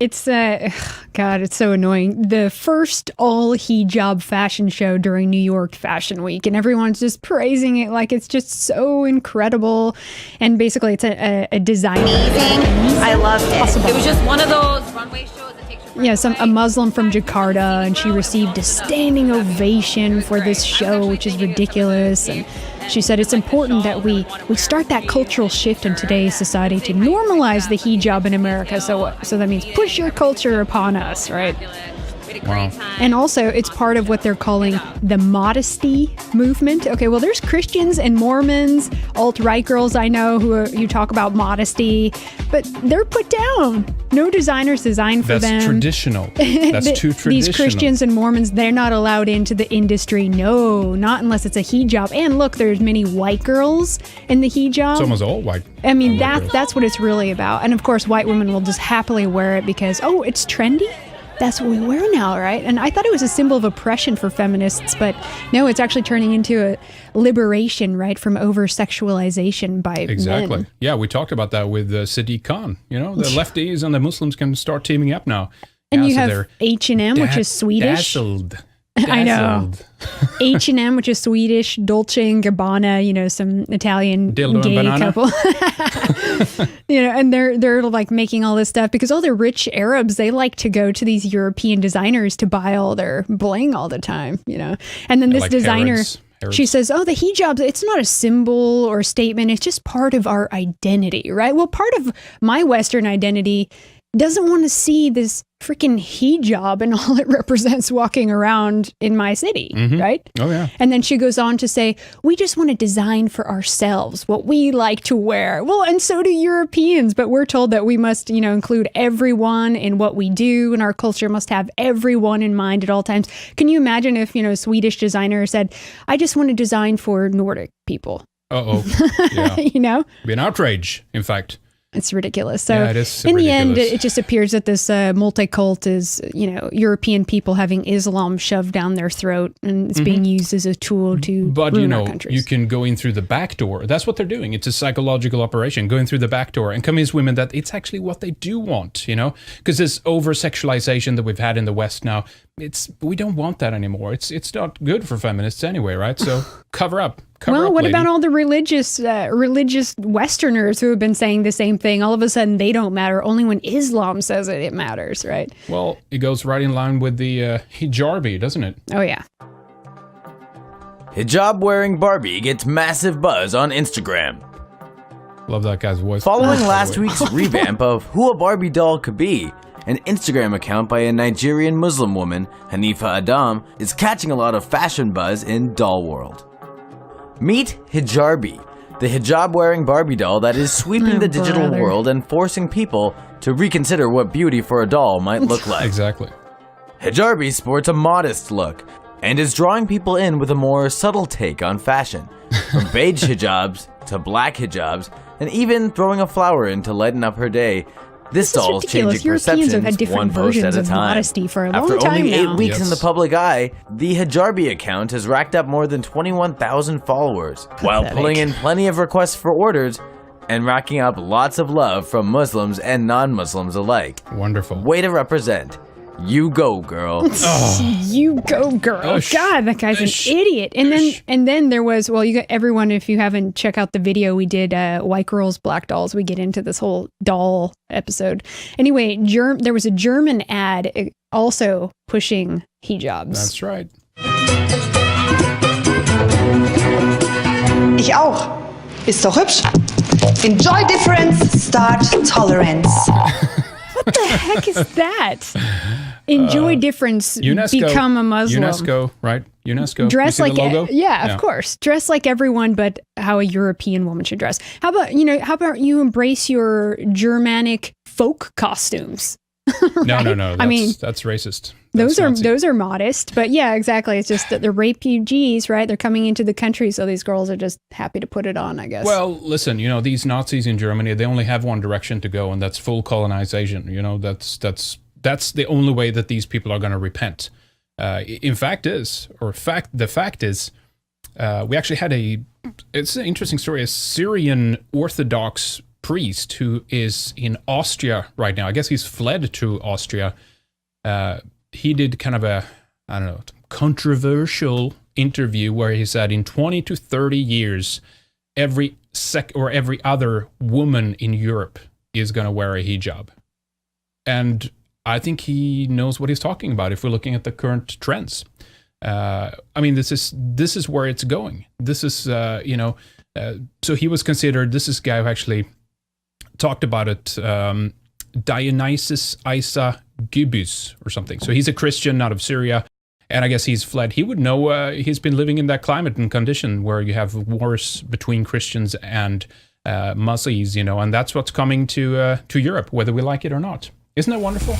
It's, God, it's so annoying. The first all hijab fashion show during New York Fashion Week, and everyone's just praising it like it's just so incredible. And basically, it's a designer. Amazing. I loved it. It was just one of those runway shows that takes your breath away. A Muslim from Jakarta, and she received a standing ovation for this show, which is ridiculous. And she said it's important that we start that cultural shift in today's society to normalize the hijab in America. So that means push your culture upon us, right? Wow. And also, it's part of what they're calling the modesty movement. Okay, well, there's Christians and Mormons, alt-right girls I know who talk about modesty, but they're put down. No designers designed for them. That's traditional. That's too traditional. These Christians and Mormons, they're not allowed into the industry. No, not unless it's a hijab. And look, there's many white girls in the hijab. It's almost all white. I mean, that's what it's really about. And of course, white women will just happily wear it because, oh, it's trendy. That's what we wear now, right? And I thought it was a symbol of oppression for feminists, but no, it's actually turning into a liberation, right, from over-sexualization by men. Yeah, we talked about that with Sadiq Khan. You know, the lefties and the Muslims can start teaming up now. And you have H&M, which is Swedish. Dazzled. I know. H&M, which is Swedish, Dolce & Gabbana, some Italian Dildo gay couple. And they're like making all this stuff because all the rich Arabs, they like to go to these European designers to buy all their bling all the time, And then this like designer, Harrods. She says, oh, the hijab, it's not a symbol or a statement. It's just part of our identity, right? Well, part of my Western identity doesn't want to see this freaking hijab and all it represents walking around in my city, right? Oh, yeah. And then she goes on to say, we just want to design for ourselves what we like to wear. Well, and so do Europeans, but we're told that we must, include everyone in what we do, and our culture must have everyone in mind at all times. Can you imagine if, a Swedish designer said, I just want to design for Nordic people? Uh-oh. Yeah. Be an outrage, in fact. It's ridiculous. So yeah, it is in ridiculous. the end, it just appears that this multi-cult is, European people having Islam shoved down their throat, and it's being used as a tool to ruin our countries. You can go in through the back door. That's what they're doing. It's a psychological operation, going through the back door and convince women that it's actually what they do want, because this over-sexualization that we've had in the West now, we don't want that anymore. It's not good for feminists anyway, right? So cover up. What about all the religious Westerners who have been saying the same thing? All of a sudden, they don't matter. Only when Islam says it matters, right? Well, it goes right in line with the hijabi, doesn't it? Oh, yeah. Hijab-wearing Barbie gets massive buzz on Instagram. Love that guy's voice. Following last week's revamp of who a Barbie doll could be, an Instagram account by a Nigerian Muslim woman, Hanifa Adam, is catching a lot of fashion buzz in doll world. Meet Hijarbi, the hijab-wearing Barbie doll that is sweeping the digital world and forcing people to reconsider what beauty for a doll might look like. Exactly. Hijarbi sports a modest look and is drawing people in with a more subtle take on fashion, from beige hijabs to black hijabs, and even throwing a flower in to lighten up her day. This doll is changing perceptions one post at a time. For a After long time only 8 now. weeks in the public eye, the Hijarbi account has racked up more than 21,000 followers, while pulling in plenty of requests for orders and racking up lots of love from Muslims and non-Muslims alike. Wonderful. Way to represent. You go, girl. You go, girl. God, that guy's an idiot. And then there was, well, you got everyone, if you haven't checked out the video we did, White Girls, Black Dolls, we get into this whole doll episode. Anyway, there was a German ad also pushing hijabs. That's right. Ich auch. Ist doch hübsch. Enjoy difference, start tolerance. What the heck is that? Enjoy difference, UNESCO, become a Muslim. UNESCO, right? UNESCO. Dress like, logo? Of course. Dress like everyone, but how a European woman should dress. How about you embrace your Germanic folk costumes? Right? No. That's racist. Those are modest, but yeah, exactly. It's just that they're refugees, right? They're coming into the country, so these girls are just happy to put it on, I guess. Well, listen, these Nazis in Germany, they only have one direction to go, and that's full colonization. That's the only way that these people are going to repent. The fact is, we actually had it's an interesting story. A Syrian Orthodox priest who is in Austria right now. I guess he's fled to Austria. He did kind of a, I don't know, controversial interview where he said in 20 to 30 years, every other woman in Europe is going to wear a hijab. And I think he knows what he's talking about if we're looking at the current trends. I mean, this is where it's going. This is, so he was considered, this is a guy who actually talked about it, Dionysius Isa Gibus or something. So he's a Christian out of Syria, and I guess he's fled. He would know, he's been living in that climate and condition where you have wars between Christians and Muslims, and that's what's coming to Europe, whether we like it or not. Isn't that wonderful?